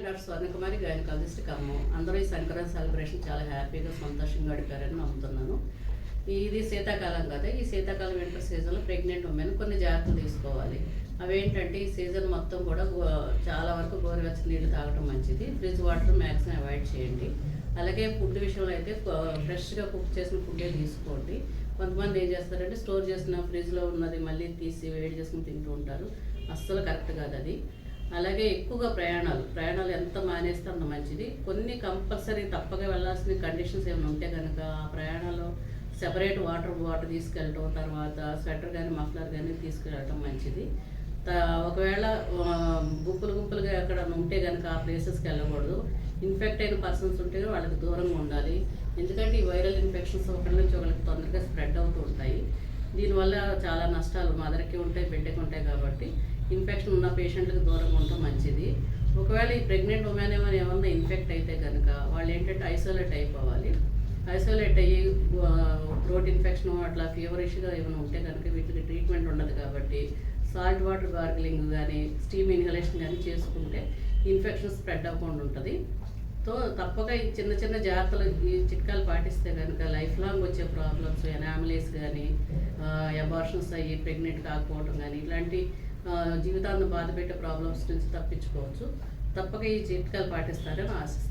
Doctor Swarnakumari gynaecologist Khammam. అందరూ ఈ Sankranti celebration చాలా హ్యాపీగా సంతోషంగా గడిపారని నమ్ముతున్నాను. ఇది శీతాకాలం కదా, ఈ శీతాకాలం వింటర్ సీజన్లో ప్రెగ్నెంట్ ఉమెన్ కొన్ని జాగ్రత్తలు తీసుకోవాలి. అవేంటంటే ఈ సీజన్ మొత్తం కూడా చాలా వరకు గోరువెచ్చని నీళ్ళు తాగడం మంచిది. ఫ్రిడ్జ్ వాటర్ మ్యాక్సిమం అవాయిడ్ చేయండి. అలాగే ఫుడ్ విషయంలో అయితే ఫ్రెష్గా కుక్ చేసిన ఫుడ్డే తీసుకోండి. కొంతమంది ఏం చేస్తారంటే స్టోర్ చేసిన ఫ్రిడ్జ్లో ఉన్నది మళ్ళీ తీసి వేడి చేసుకుని తింటూ ఉంటారు. అస్సలు కరెక్ట్ కాదు అది. అలాగే ఎక్కువగా ప్రయాణాలు ఎంత మానేస్తే అంత మంచిది. కొన్ని కంపల్సరీ తప్పక వెళ్ళాల్సిన కండిషన్స్ ఏమైనా ఉంటే కనుక ఆ ప్రయాణంలో సెపరేట్ వాటర్ తీసుకెళ్ళటం, తర్వాత స్వెటర్ కానీ మఫ్లర్ కానీ తీసుకెళ్ళటం మంచిది. ఒకవేళ గుంపులుగా ఎక్కడ ఉంటే కనుక ఆ ప్లేసెస్కి వెళ్ళకూడదు. ఇన్ఫెక్ట్ అయిన పర్సన్స్ ఉంటే వాళ్ళకి దూరంగా ఉండాలి. ఎందుకంటే ఈ వైరల్ ఇన్ఫెక్షన్స్ ఒకరి నుంచి ఒకరికి తొందరగా స్ప్రెడ్ అవుతూ ఉంటాయి. దీనివల్ల చాలా నష్టాలు మదర్కి ఉంటాయి, బిడ్డకి ఉంటాయి. కాబట్టి ఇన్ఫెక్షన్ ఉన్న పేషెంట్లకు దూరంగా ఉండటం మంచిది. ఒకవేళ ఈ ప్రెగ్నెంట్ ఉమెన్ ఏమన్నా ఇన్ఫెక్ట్ అయితే కనుక వాళ్ళు ఏంటంటే ఐసోలేట్ అయిపోవాలి. ఐసోలేట్ అయ్యి థ్రోట్ ఇన్ఫెక్షన్ అట్లా ఫీవరిష్గా ఏమైనా ఉంటే కనుక వీటికి ట్రీట్మెంట్ ఉండదు. కాబట్టి సాల్ట్ వాటర్ గార్గిలింగ్ కానీ స్టీమ్ ఇన్హలేషన్ కానీ చేసుకుంటే ఇన్ఫెక్షన్ స్ప్రెడ్ అవ్వకుండా ఉంటుంది. తప్పక ఈ చిన్న జాగ్రత్తలు ఈ చిట్కాలు పాటిస్తే కనుక లైఫ్ లాంగ్ వచ్చే ప్రాబ్లమ్స్ ఎనామిలీస్ కానీ అబార్షన్స్ అయ్యి ప్రెగ్నెంట్ కాకపోవడం కానీ ఇలాంటి జీవితాన్ని బాధ పెట్టే ప్రాబ్లమ్స్ నుంచి తప్పించుకోవచ్చు. తప్పక ఈ చిట్కాలు పాటిస్తారని ఆశిస్తున్నాను.